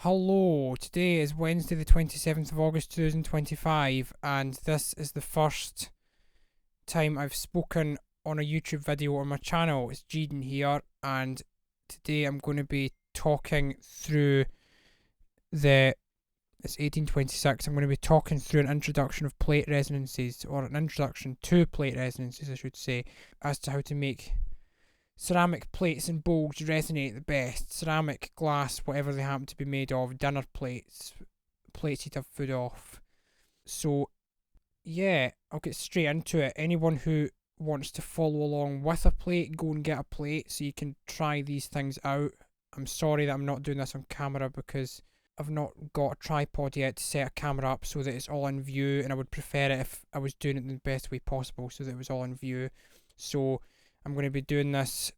Hello, today is Wednesday the 27th of August 2025, and this is the first time I've spoken on a YouTube video on my channel. It's Jeeden here, and today I'm going to be talking through it's 1826, I'm going to be talking through an introduction of plate resonances, or an introduction to plate resonances I should say, as to how to make ceramic plates and bowls resonate the best. Ceramic, glass, whatever they happen to be made of, dinner plates, plates you'd have food off. So, yeah, I'll get straight into it. Anyone who wants to follow along with a plate, go and get a plate so you can try these things out. I'm sorry that I'm not doing this on camera because I've not got a tripod yet to set a camera up so that it's all in view, and I would prefer it if I was doing it in the best way possible so that it was all in view. So I'm going to be doing this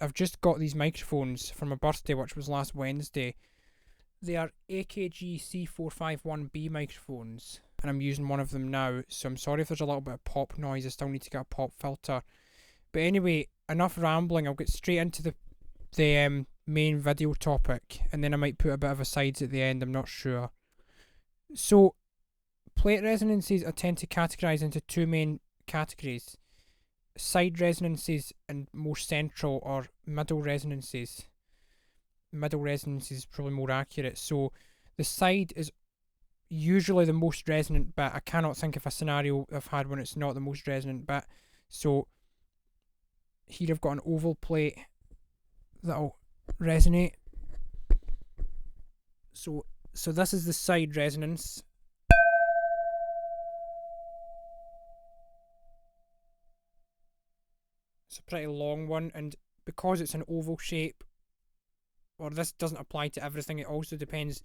I've just got these microphones for my birthday, which was last Wednesday. They are AKG C451B microphones, and I'm using one of them now, so I'm sorry if there's a little bit of pop noise. I still need to get a pop filter. But anyway, enough rambling. I'll get straight into the main video topic, and then I might put a bit of asides at the end, I'm not sure. So, plate resonances I tend to categorise into two main categories: side resonances and more central or middle resonances. Middle resonances is probably more accurate. So the side is usually the most resonant bit. I cannot think of a scenario I've had when it's not the most resonant bit. So here I've got an oval plate that'll resonate. So this is the side resonance. It's a pretty long one, and because it's an oval shape, or this doesn't apply to everything, it also depends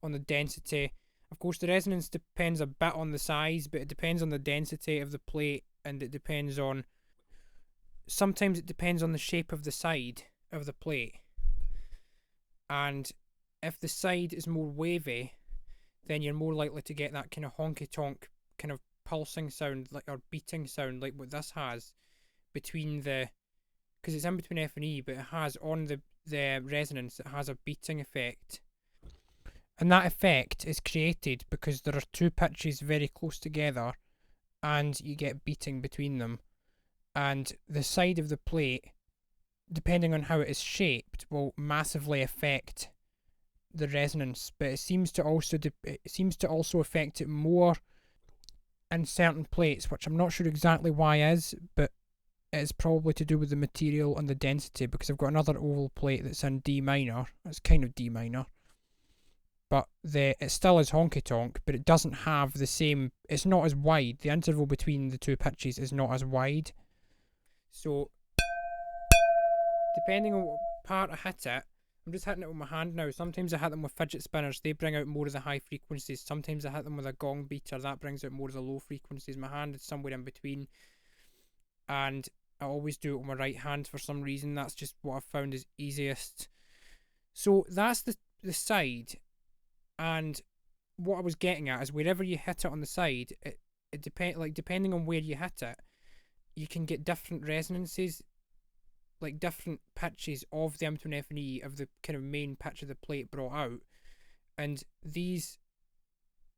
on the density. Of course, the resonance depends a bit on the size, but it depends on the density of the plate, and it depends on, sometimes it depends on the shape of the side of the plate. And if the side is more wavy, then you're more likely to get that kind of honky tonk kind of pulsing sound, like, or beating sound, like what this has between because it's in between F and E, but it has on the resonance, it has a beating effect. And that effect is created because there are two pitches very close together and you get beating between them. And the side of the plate, depending on how it is shaped, will massively affect the resonance, but it seems to also affect it more in certain plates, which I'm not sure exactly why is, but it's probably to do with the material and the density, because I've got another oval plate that's in D minor. It's kind of D minor, but it still is honky tonk, but it doesn't have the same, it's not as wide. The interval between the two pitches is not as wide. So depending on what part I hit it, I'm just hitting it with my hand now. Sometimes I hit them with fidget spinners, they bring out more of the high frequencies. Sometimes I hit them with a gong beater, that brings out more of the low frequencies. My hand is somewhere in between, and I always do it with my right hand for some reason. That's just what I've found is easiest. So that's the side, and what I was getting at is wherever you hit it on the side, depending on where you hit it, you can get different resonances, like different pitches of the in between F and E of the kind of main pitch of the plate brought out. And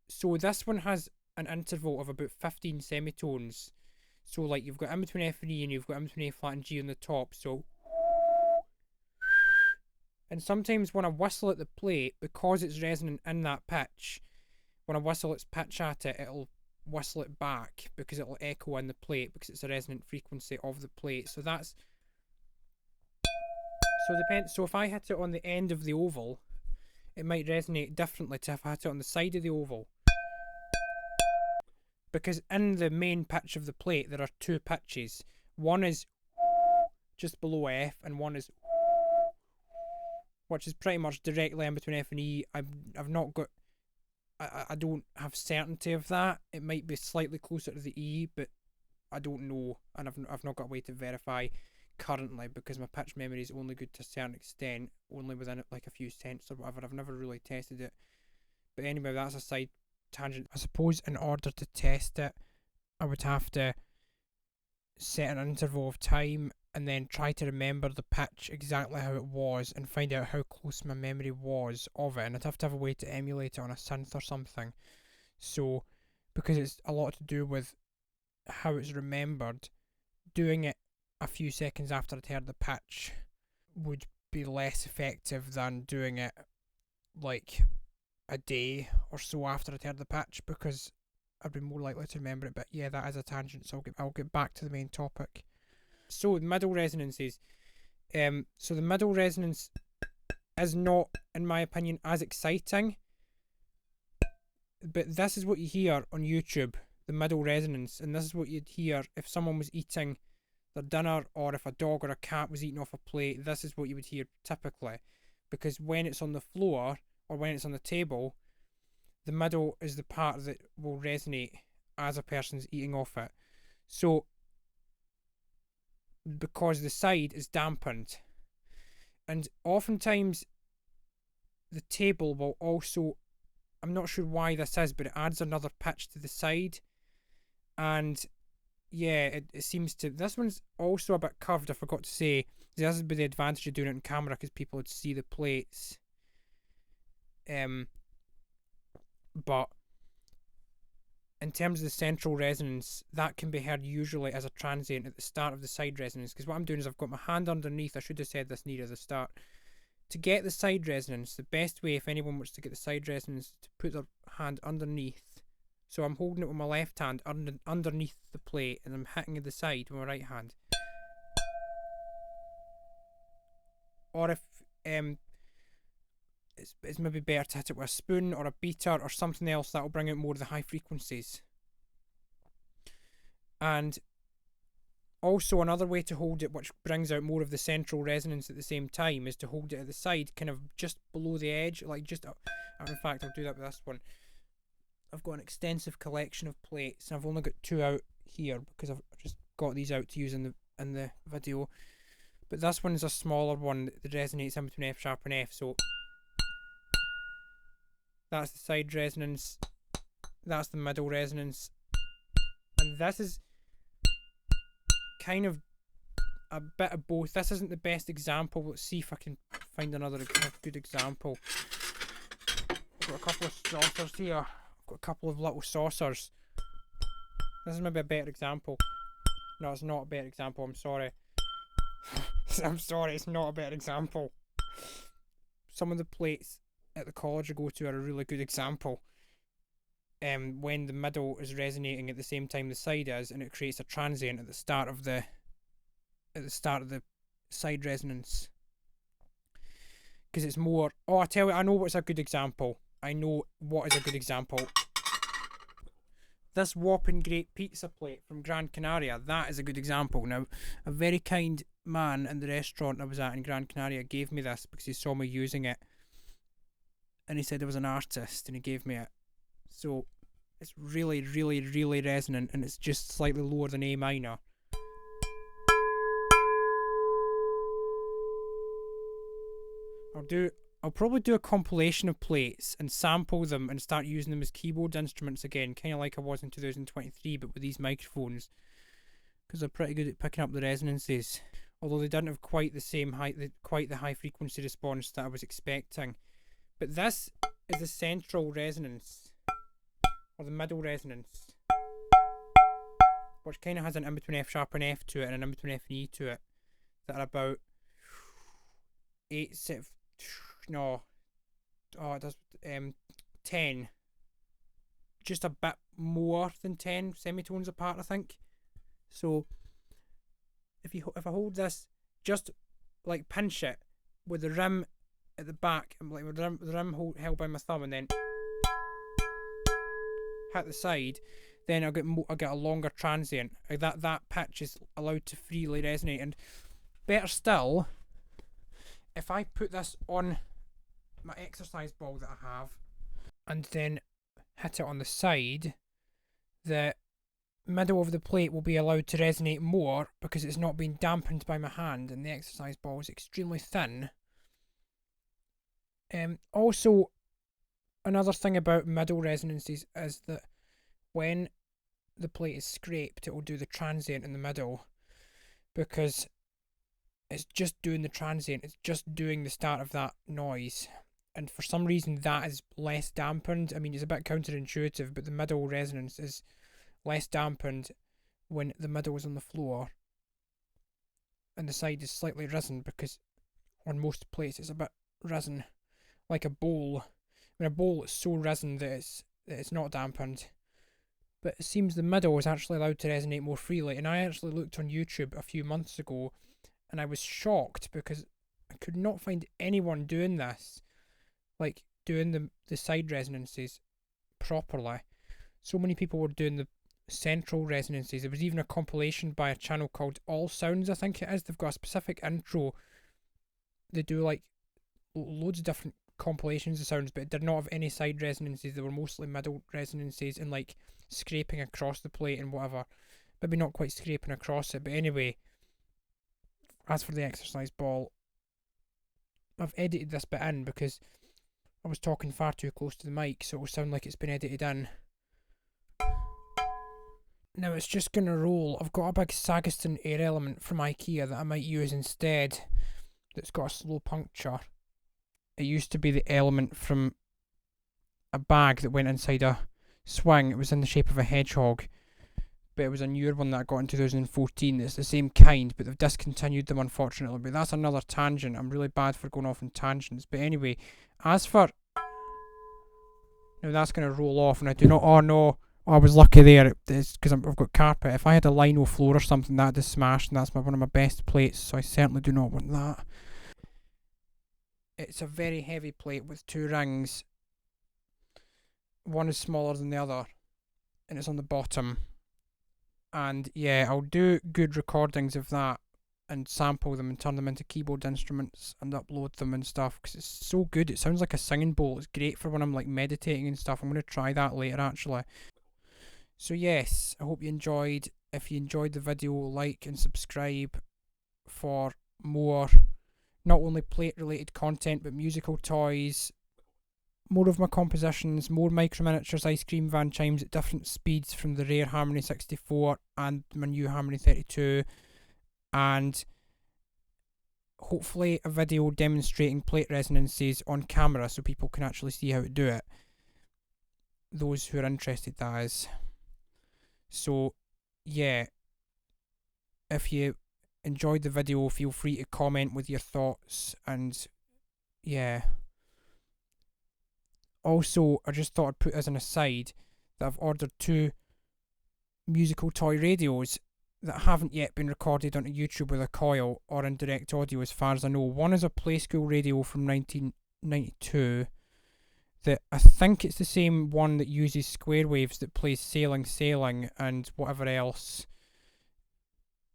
so this one has an interval of about 15 semitones. So like you've got in between F and E, and you've got in between A flat and G on the top. So, and sometimes when I whistle at the plate, because it's resonant in that pitch, when I whistle its pitch at it, it'll whistle it back because it'll echo in the plate because it's a resonant frequency of the plate. So that's, so if I hit it on the end of the oval, it might resonate differently to if I hit it on the side of the oval. Because in the main pitch of the plate, there are two pitches. One is just below F, and one is, which is pretty much directly in between F and E. I've not got, I don't have certainty of that. It might be slightly closer to the E, but I don't know, and I've not got a way to verify currently because my pitch memory is only good to a certain extent, only within like a few cents or whatever. I've never really tested it. But anyway, that's a side tangent. I suppose in order to test it, I would have to set an interval of time and then try to remember the pitch exactly how it was and find out how close my memory was of it. And I'd have to have a way to emulate it on a synth or something. So, because it's a lot to do with how it's remembered, doing it a few seconds after I'd heard the pitch would be less effective than doing it like a day or so after I'd heard the pitch, because I'd be more likely to remember it. But yeah, that is a tangent, so I'll get back to the main topic. So middle resonances. So the middle resonance is not, in my opinion, as exciting. But this is what you hear on YouTube, the middle resonance, and this is what you'd hear if someone was eating their dinner, or if a dog or a cat was eating off a plate. This is what you would hear typically, because when it's on the floor or when it's on the table, the middle is the part that will resonate as a person's eating off it. So, because the side is dampened, and oftentimes the table will also, I'm not sure why this is, but it adds another pitch to the side, and yeah, it seems to. This one's also a bit curved, I forgot to say. This would be the advantage of doing it on camera, because people would see the plates. But in terms of the central resonance, that can be heard usually as a transient at the start of the side resonance. Because what I'm doing is I've got my hand underneath. I should have said this near the start. To get the side resonance, the best way, if anyone wants to get the side resonance, is to put their hand underneath. So I'm holding it with my left hand underneath the plate, and I'm hitting the side with my right hand. Or if it's maybe better to hit it with a spoon or a beater or something else, that will bring out more of the high frequencies. And also another way to hold it, which brings out more of the central resonance at the same time, is to hold it at the side, kind of just below the edge, like just. In fact, I'll do that with this one. I've got an extensive collection of plates, and I've only got 2 out here because I've just got these out to use in the video. But this one is a smaller one that resonates in between F sharp and F. So that's the side resonance. That's the middle resonance, and this is kind of a bit of both. This isn't the best example. Let's see if I can find another good example. I've got a couple of saucers here. I've got a couple of little saucers. This is maybe a better example. No, it's not a better example. I'm sorry. I'm sorry, it's not a better example. Some of the plates at the college I go to are a really good example. When the middle is resonating at the same time the side is, and it creates a transient at the start of the side resonance. Because it's more. Oh, I tell you, I know what's a good example. I know what is a good example. This whopping great pizza plate from Gran Canaria, that is a good example. Now, a very kind man in the restaurant I was at in Gran Canaria gave me this because he saw me using it. And he said I was an artist, and he gave me it. So, it's really, really, really resonant, and it's just slightly lower than A minor. I'll probably do a compilation of plates and sample them and start using them as keyboard instruments again, kind of like I was in 2023, but with these microphones, because they're pretty good at picking up the resonances. Although they didn't have quite the high frequency response that I was expecting. But this is the central resonance, or the middle resonance, which kind of has an in between F sharp and F to it, and an in between F and E to it, that are about 10, just a bit more than 10 semitones apart, I think. So if I hold this, just like pinch it with the rim at the back, and like with the rim held by my thumb, and then hit the side, then I'll get a longer transient. Like that pitch is allowed to freely resonate. And better still, if I put this on my exercise ball that I have, and then hit it on the side, the middle of the plate will be allowed to resonate more because it's not being dampened by my hand, and the exercise ball is extremely thin. Also, another thing about middle resonances is that when the plate is scraped, it will do the transient in the middle, because it's just doing the transient, it's just doing the start of that noise. And for some reason that is less dampened. I mean, it's a bit counterintuitive, but the middle resonance is less dampened when the middle is on the floor and the side is slightly risen, because on most plates it's a bit risen, like a bowl. When a bowl is so risen that it's not dampened. But it seems the middle is actually allowed to resonate more freely. And I actually looked on YouTube a few months ago and I was shocked because I could not find anyone doing this, like doing the side resonances properly. So many people were doing the central resonances. There was even a compilation by a channel called All Sounds, I think it is. They've got a specific intro. They do like loads of different compilations of sounds, but it did not have any side resonances. They were mostly middle resonances and like scraping across the plate and whatever. Maybe not quite scraping across it, but anyway, as for the exercise ball, I've edited this bit in because I was talking far too close to the mic, so it will sound like it's been edited in. Now it's just going to roll. I've got a big Sagaston air element from IKEA that I might use instead, that's got a slow puncture. It used to be the element from a bag that went inside a swing. It was in the shape of a hedgehog, but it was a newer one that I got in 2014. It's the same kind, but they've discontinued them, unfortunately. But that's another tangent. I'm really bad for going off on tangents. But anyway, as for... Now that's going to roll off, and I do not... Oh no, I was lucky there. It's because I've got carpet. If I had a lino floor or something, that'd have smashed, and that's one of my best plates, so I certainly do not want that. It's a very heavy plate with two rings. One is smaller than the other, and it's on the bottom. And yeah, I'll do good recordings of that and sample them and turn them into keyboard instruments and upload them and stuff, because it's so good. It sounds like a singing bowl. It's great for when I'm like meditating and stuff. I'm going to try that later actually. So yes, I hope you enjoyed. If you enjoyed the video, like and subscribe for more, not only plate related content, but musical toys, more of my compositions, more micro miniatures ice cream van chimes at different speeds from the rare Harmony 64 and my new Harmony 32, and hopefully a video demonstrating plate resonances on camera so people can actually see how to do it. Those who are interested, that is. So yeah, if you enjoyed the video, feel free to comment with your thoughts, and yeah. Also, I just thought I'd put as an aside that I've ordered 2 musical toy radios that haven't yet been recorded onto YouTube with a coil or in direct audio as far as I know. One is a Playskool radio from 1992 that I think it's the same one that uses square waves that plays Sailing Sailing and whatever else.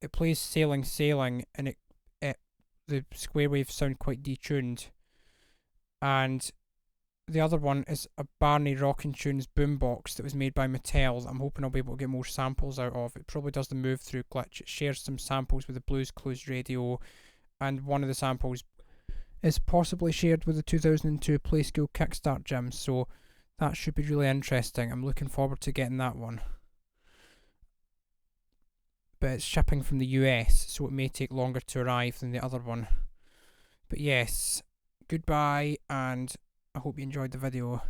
It plays Sailing Sailing and the square waves sound quite detuned. And the other one is a Barney Rockin' Tunes boombox that was made by Mattel that I'm hoping I'll be able to get more samples out of. It probably does the move through glitch. It shares some samples with the Blues Clues radio, and one of the samples is possibly shared with the 2002 Playskool Kickstart Gym, so that should be really interesting. I'm looking forward to getting that one. But it's shipping from the US, so it may take longer to arrive than the other one. But yes, goodbye, and I hope you enjoyed the video.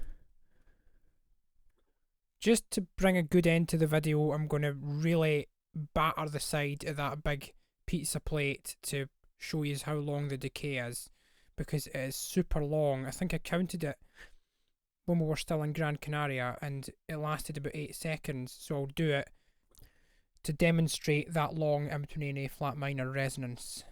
Just to bring a good end to the video, I'm going to really batter the side of that big pizza plate to show you how long the decay is, because it is super long. I think I counted it when we were still in Gran Canaria and it lasted about 8 seconds, so I'll do it to demonstrate that long in between A flat minor resonance.